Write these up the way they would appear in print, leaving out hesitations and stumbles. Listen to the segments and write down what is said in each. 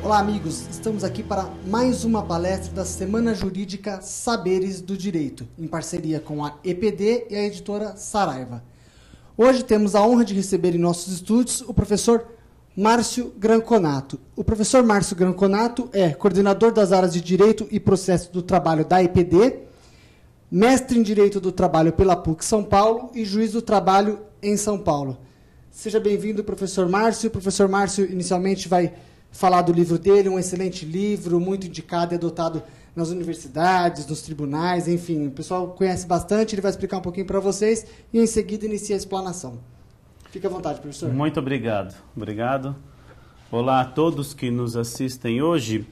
Olá, amigos. Estamos aqui para mais uma palestra da Semana Jurídica Saberes do Direito, em parceria com a EPD e a editora Saraiva. Hoje temos a honra de receber em nossos estúdios o professor Márcio Granconato. O professor Márcio Granconato é coordenador das áreas de Direito e Processo do Trabalho da EPD, mestre em Direito do Trabalho pela PUC São Paulo e juiz do trabalho em São Paulo. Seja bem-vindo, professor Márcio. O professor Márcio inicialmente vai falar do livro dele, um excelente livro, muito indicado e adotado nas universidades, nos tribunais, enfim, o pessoal conhece bastante, ele vai explicar um pouquinho para vocês e em seguida inicia a explanação. Fique à vontade, professor. Muito obrigado. Obrigado. Olá a todos que nos assistem hoje.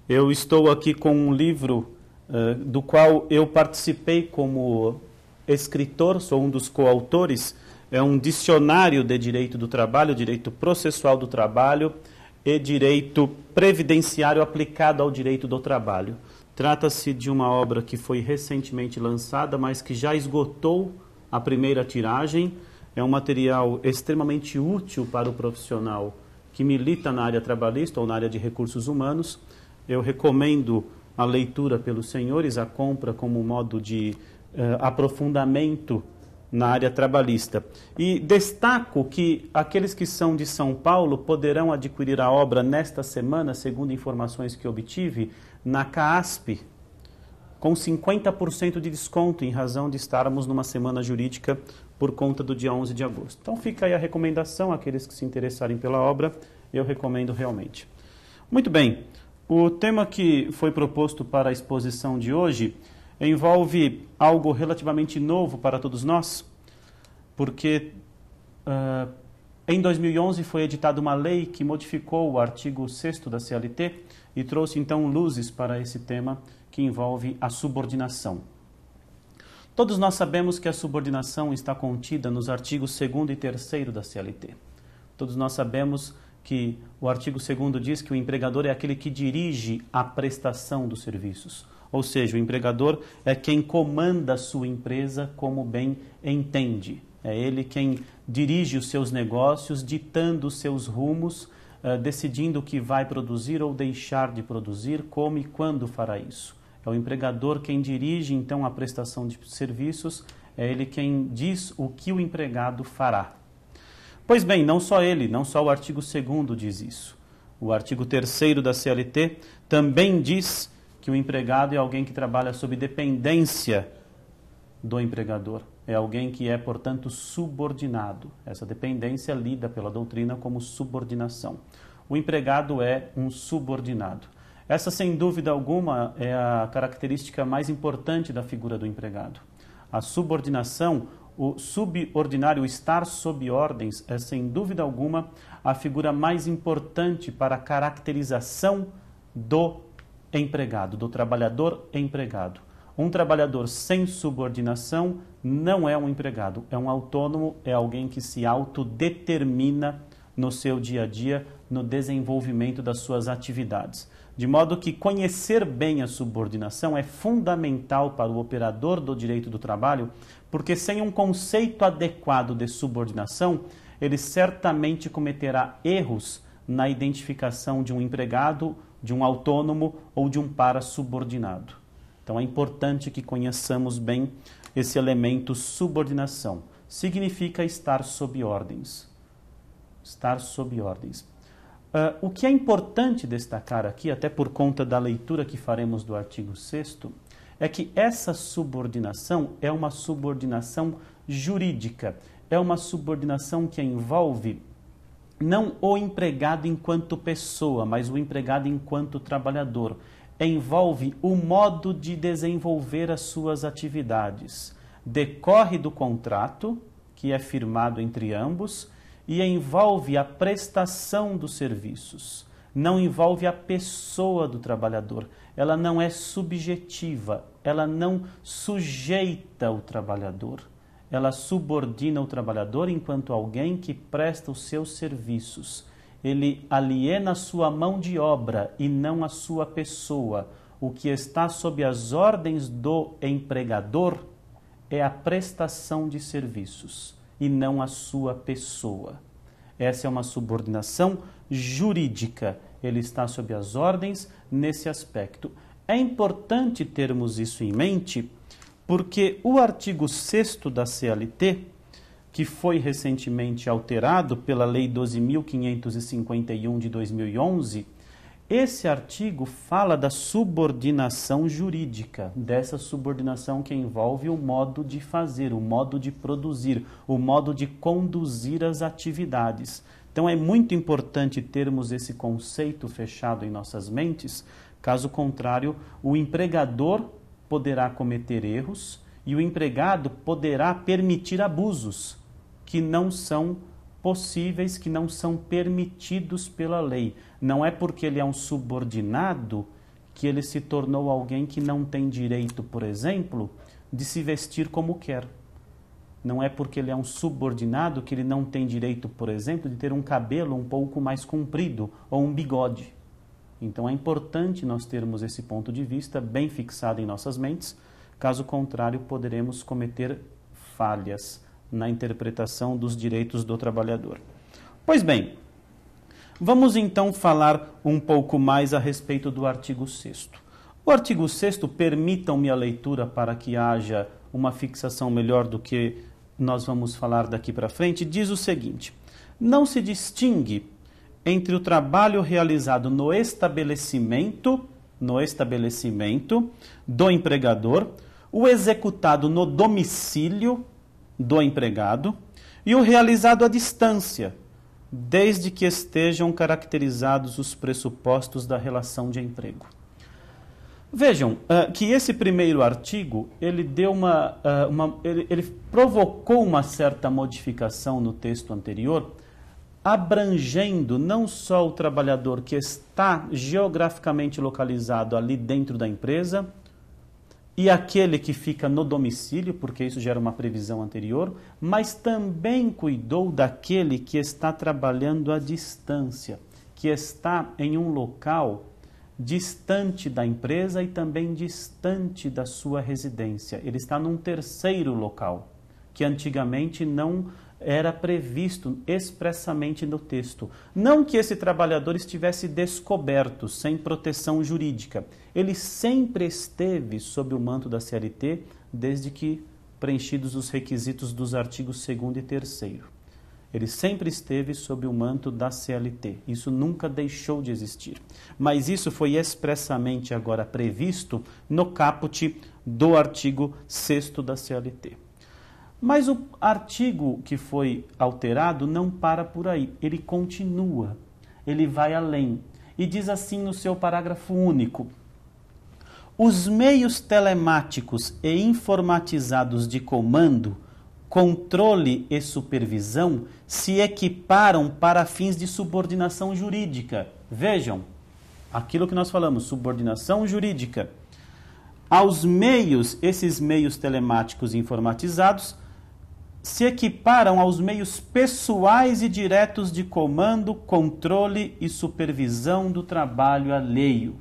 Eu estou aqui com um livro do qual eu participei como escritor, sou um dos coautores. É um dicionário de direito do trabalho, direito processual do trabalho e direito previdenciário aplicado ao direito do trabalho. Trata-se de uma obra que foi recentemente lançada, mas que já esgotou a primeira tiragem. É um material extremamente útil para o profissional que milita na área trabalhista ou na área de recursos humanos. Eu recomendo a leitura pelos senhores, a compra como modo de aprofundamento na área trabalhista. E destaco que aqueles que são de São Paulo poderão adquirir a obra nesta semana, segundo informações que obtive, na CAASP, com 50% de desconto, em razão de estarmos numa semana jurídica por conta do dia 11 de agosto. Então fica aí a recomendação, aqueles que se interessarem pela obra, eu recomendo realmente. Muito bem, o tema que foi proposto para a exposição de hoje envolve algo relativamente novo para todos nós, porque em 2011 foi editada uma lei que modificou o artigo 6º da CLT e trouxe então luzes para esse tema que envolve a subordinação. Todos nós sabemos que a subordinação está contida nos artigos 2º e 3º da CLT. Todos nós sabemos que o artigo 2º diz que o empregador é aquele que dirige a prestação dos serviços. Ou seja, o empregador é quem comanda a sua empresa como bem entende. É ele quem dirige os seus negócios, ditando os seus rumos, decidindo o que vai produzir ou deixar de produzir, como e quando fará isso. É o empregador quem dirige, então, a prestação de serviços, é ele quem diz o que o empregado fará. Pois bem, não só ele, não só o artigo 2º diz isso. O artigo 3º da CLT também diz que o empregado é alguém que trabalha sob dependência do empregador. É alguém que é, portanto, subordinado. Essa dependência é lida pela doutrina como subordinação. O empregado é um subordinado. Essa, sem dúvida alguma, é a característica mais importante da figura do empregado. A subordinação, o subordinário, o estar sob ordens, é, sem dúvida alguma, a figura mais importante para a caracterização do empregado, do trabalhador empregado. Um trabalhador sem subordinação não é um empregado, é um autônomo, é alguém que se autodetermina no seu dia a dia, no desenvolvimento das suas atividades. De modo que conhecer bem a subordinação é fundamental para o operador do direito do trabalho, porque sem um conceito adequado de subordinação, ele certamente cometerá erros na identificação de um empregado, de um autônomo ou de um para-subordinado. Então é importante que conheçamos bem esse elemento subordinação. Significa estar sob ordens. Estar sob ordens. O que é importante destacar aqui, até por conta da leitura que faremos do artigo 6º, é que essa subordinação é uma subordinação jurídica. É uma subordinação que envolve não o empregado enquanto pessoa, mas o empregado enquanto trabalhador. Envolve o modo de desenvolver as suas atividades. Decorre do contrato, que é firmado entre ambos, e envolve a prestação dos serviços. Não envolve a pessoa do trabalhador. Ela não é subjetiva, ela não sujeita o trabalhador. Ela subordina o trabalhador enquanto alguém que presta os seus serviços. Ele aliena a sua mão de obra e não a sua pessoa. O que está sob as ordens do empregador é a prestação de serviços e não a sua pessoa. Essa é uma subordinação jurídica ele está sob as ordens nesse aspecto. É importante termos isso em mente, porque o artigo 6º da CLT, que foi recentemente alterado pela Lei 12.551 de 2011, esse artigo fala da subordinação jurídica, dessa subordinação que envolve o modo de fazer, o modo de produzir, o modo de conduzir as atividades. Então é muito importante termos esse conceito fechado em nossas mentes, caso contrário, o empregador poderá cometer erros e o empregado poderá permitir abusos que não são possíveis, que não são permitidos pela lei. Não é porque ele é um subordinado que ele se tornou alguém que não tem direito, por exemplo, de se vestir como quer. Não é porque ele é um subordinado que ele não tem direito, por exemplo, de ter um cabelo um pouco mais comprido ou um bigode. Então é importante nós termos esse ponto de vista bem fixado em nossas mentes, caso contrário poderemos cometer falhas na interpretação dos direitos do trabalhador. Pois bem, vamos então falar um pouco mais a respeito do artigo 6º. O artigo 6º, permitam-me a leitura para que haja uma fixação melhor do que nós vamos falar daqui para frente, diz o seguinte: não se distingue entre o trabalho realizado no estabelecimento do empregador, o executado no domicílio do empregado e o realizado à distância, desde que estejam caracterizados os pressupostos da relação de emprego. Vejam que esse primeiro artigo, ele provocou uma certa modificação no texto anterior, abrangendo não só o trabalhador que está geograficamente localizado ali dentro da empresa, e aquele que fica no domicílio, porque isso já era uma previsão anterior, mas também cuidou daquele que está trabalhando à distância, que está em um local distante da empresa e também distante da sua residência. Ele está num terceiro local, que antigamente não era previsto expressamente no texto. Não que esse trabalhador estivesse descoberto, sem proteção jurídica. Ele sempre esteve sob o manto da CLT, desde que preenchidos os requisitos dos artigos 2º e 3º. Ele sempre esteve sob o manto da CLT. Isso nunca deixou de existir. Mas isso foi expressamente agora previsto no caput do artigo 6º da CLT. Mas o artigo que foi alterado não para por aí, ele continua, ele vai além e diz assim no seu parágrafo único: os meios telemáticos e informatizados de comando, controle e supervisão se equiparam para fins de subordinação jurídica. Vejam, aquilo que nós falamos, subordinação jurídica. Esses meios telemáticos e informatizados se equiparam aos meios pessoais e diretos de comando, controle e supervisão do trabalho alheio.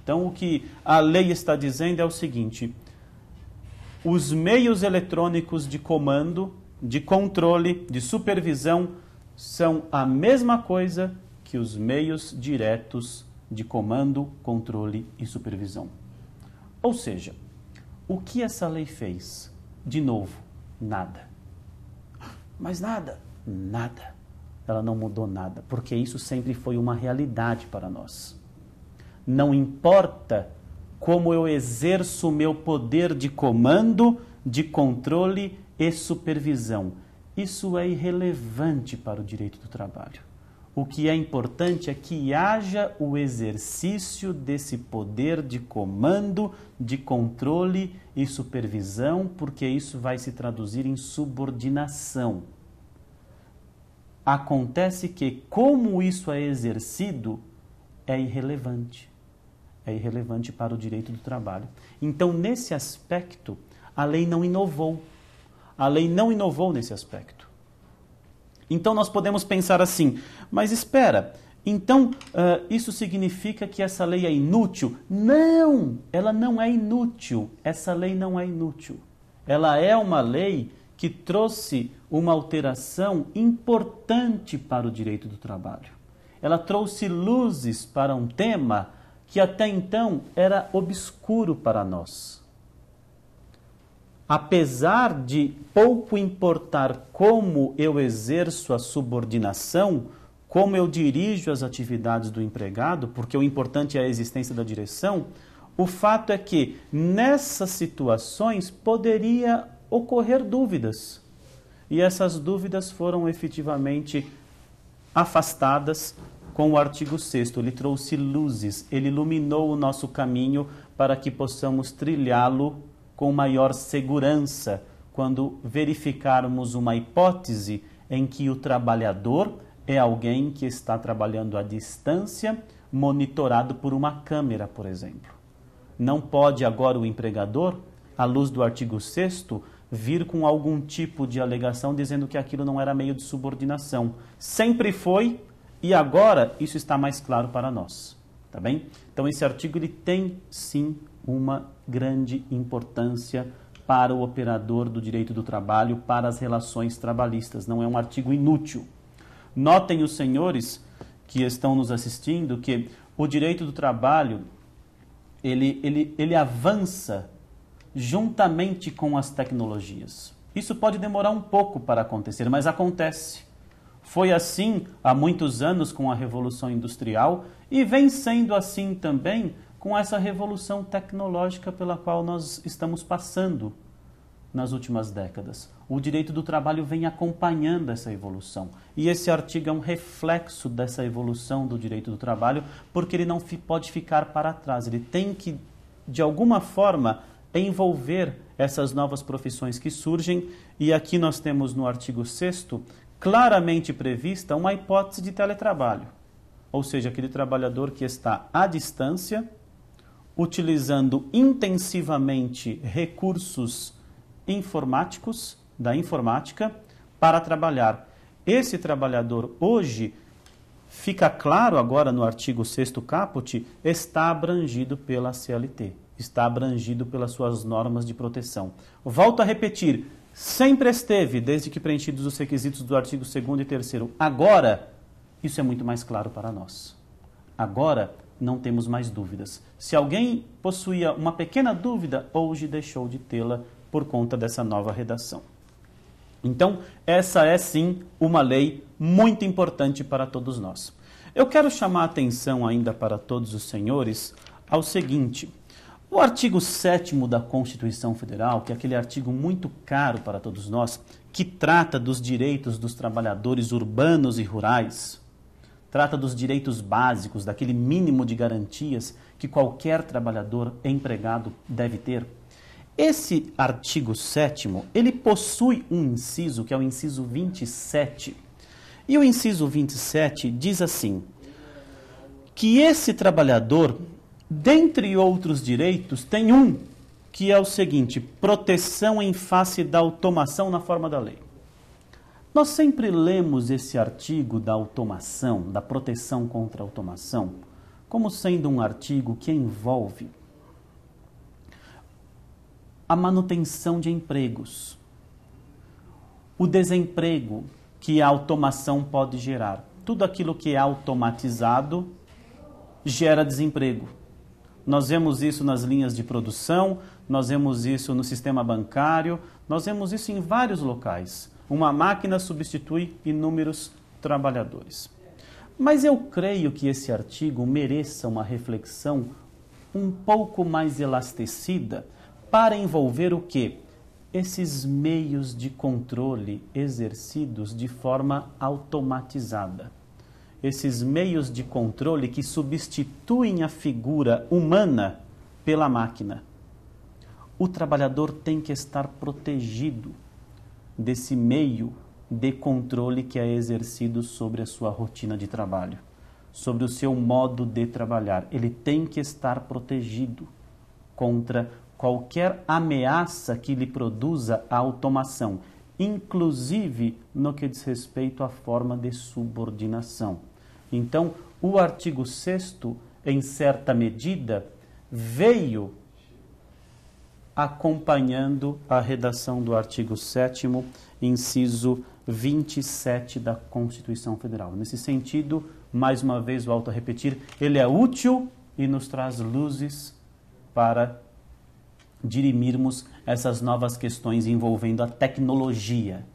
Então, o que a lei está dizendo é o seguinte: os meios eletrônicos de comando, de controle, de supervisão são a mesma coisa que os meios diretos de comando, controle e supervisão. Ou seja, o que essa lei fez? De novo, nada. Mas nada, nada. Ela não mudou nada, porque isso sempre foi uma realidade para nós. Não importa como eu exerço o meu poder de comando, de controle e supervisão. Isso é irrelevante para o direito do trabalho. O que é importante é que haja o exercício desse poder de comando, de controle e supervisão, porque isso vai se traduzir em subordinação. Acontece que, como isso é exercido, é irrelevante. É irrelevante para o direito do trabalho. Então, nesse aspecto, a lei não inovou. A lei não inovou nesse aspecto. Então, nós podemos pensar assim: mas espera, então isso significa que essa lei é inútil? Não, ela não é inútil. Essa lei não é inútil. Ela é uma lei que trouxe uma alteração importante para o direito do trabalho. ela trouxe luzes para um tema que até então era obscuro para nós. Apesar de pouco importar como eu exerço a subordinação, como eu dirijo as atividades do empregado, porque o importante é a existência da direção, o fato é que nessas situações poderia ocorrer dúvidas. E essas dúvidas foram efetivamente afastadas com o artigo 6º. Ele trouxe luzes, ele iluminou o nosso caminho para que possamos trilhá-lo com maior segurança quando verificarmos uma hipótese em que o trabalhador é alguém que está trabalhando à distância, monitorado por uma câmera, por exemplo. Não pode agora o empregador, à luz do artigo 6º, vir com algum tipo de alegação dizendo que aquilo não era meio de subordinação. Sempre foi e agora isso está mais claro para nós. Tá bem? Então esse artigo ele tem sim uma grande importância para o operador do direito do trabalho, para as relações trabalhistas. Não é um artigo inútil. Notem os senhores que estão nos assistindo que o direito do trabalho ele avança juntamente com as tecnologias. Isso pode demorar um pouco para acontecer, mas acontece. Foi assim há muitos anos com a Revolução Industrial e vem sendo assim também com essa revolução tecnológica pela qual nós estamos passando nas últimas décadas. O direito do trabalho vem acompanhando essa evolução. E esse artigo é um reflexo dessa evolução do direito do trabalho, porque ele não pode ficar para trás. Ele tem que, de alguma forma, envolver essas novas profissões que surgem. E aqui nós temos no artigo 6º claramente prevista uma hipótese de teletrabalho. Ou seja, aquele trabalhador que está à distância, utilizando intensivamente recursos informáticos, da informática, para trabalhar. Esse trabalhador hoje, fica claro agora no artigo 6º caput, está abrangido pela CLT, está abrangido pelas suas normas de proteção. Volto a repetir, sempre esteve, desde que preenchidos os requisitos do artigo 2º e 3º. Agora, isso é muito mais claro para nós. Agora, não temos mais dúvidas. Se alguém possuía uma pequena dúvida, hoje deixou de tê-la por conta dessa nova redação. Então, essa é sim uma lei muito importante para todos nós. Eu quero chamar a atenção ainda para todos os senhores ao seguinte: o artigo 7º da Constituição Federal, que é aquele artigo muito caro para todos nós, que trata dos direitos dos trabalhadores urbanos e rurais, trata dos direitos básicos, daquele mínimo de garantias que qualquer trabalhador empregado deve ter. Esse artigo 7º, ele possui um inciso, que é o inciso 27. E o inciso 27 diz assim, que esse trabalhador, dentre outros direitos, tem um, que é o seguinte: proteção em face da automação na forma da lei. Nós sempre lemos esse artigo da automação, da proteção contra a automação, como sendo um artigo que envolve a manutenção de empregos, o desemprego que a automação pode gerar. Tudo aquilo que é automatizado gera desemprego. Nós vemos isso nas linhas de produção, nós vemos isso no sistema bancário, nós vemos isso em vários locais. Uma máquina substitui inúmeros trabalhadores. Mas eu creio que esse artigo mereça uma reflexão um pouco mais elastecida para envolver o quê? Esses meios de controle exercidos de forma automatizada. Esses meios de controle que substituem a figura humana pela máquina. O trabalhador tem que estar protegido desse meio de controle que é exercido sobre a sua rotina de trabalho, sobre o seu modo de trabalhar. Ele tem que estar protegido contra qualquer ameaça que lhe produza a automação, inclusive no que diz respeito à forma de subordinação. Então, o artigo 6º, em certa medida, veio acompanhando a redação do artigo 7º, inciso 27 da Constituição Federal. Nesse sentido, mais uma vez, volto a repetir, ele é útil e nos traz luzes para dirimirmos essas novas questões envolvendo a tecnologia.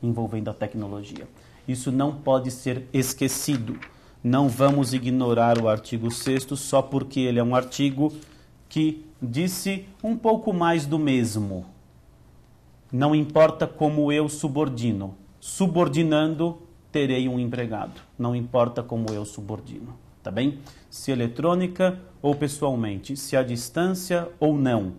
Isso não pode ser esquecido. Não vamos ignorar o artigo 6º só porque ele é um artigo que disse um pouco mais do mesmo. Não importa como eu subordino. Subordinando, terei um empregado. Não importa como eu subordino. Tá bem? Se eletrônica ou pessoalmente, se à distância ou não.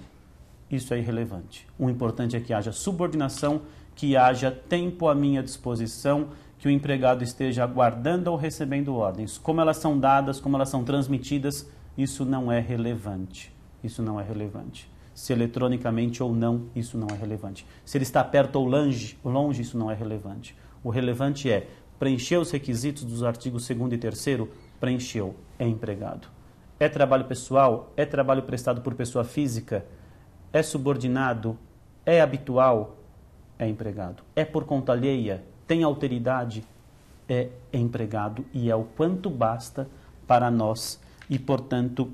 Isso é irrelevante. O importante é que haja subordinação, que haja tempo à minha disposição, que o empregado esteja aguardando ou recebendo ordens. Como elas são dadas, como elas são transmitidas, isso não é relevante. Isso não é relevante. Se eletronicamente ou não, isso não é relevante. Se ele está perto ou longe, isso não é relevante. O relevante é preencher os requisitos dos artigos 2º e 3º, preencheu, é empregado. É trabalho pessoal? É trabalho prestado por pessoa física? É subordinado? É habitual? É empregado. É por conta alheia? Tem alteridade? É empregado e é o quanto basta para nós e, portanto,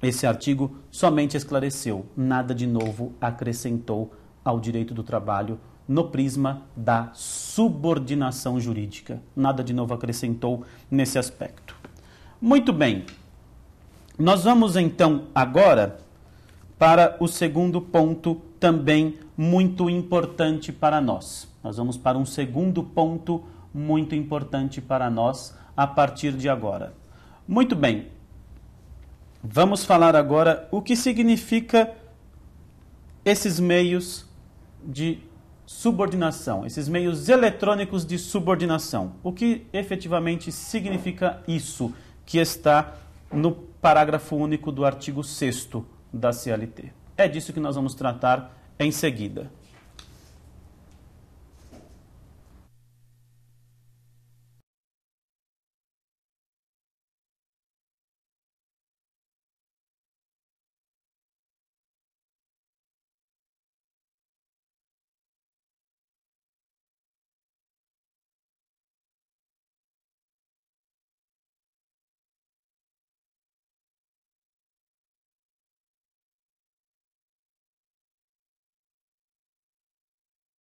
esse artigo somente esclareceu, nada de novo acrescentou ao direito do trabalho no prisma da subordinação jurídica. Nada de novo acrescentou nesse aspecto. Muito bem. Nós vamos então agora para o segundo ponto também muito importante para nós. Nós vamos para um segundo ponto muito importante para nós a partir de agora. Muito bem. Vamos falar agora o que significa esses meios de subordinação, esses meios eletrônicos de subordinação. O que efetivamente significa isso que está no parágrafo único do artigo 6º da CLT. É disso que nós vamos tratar em seguida.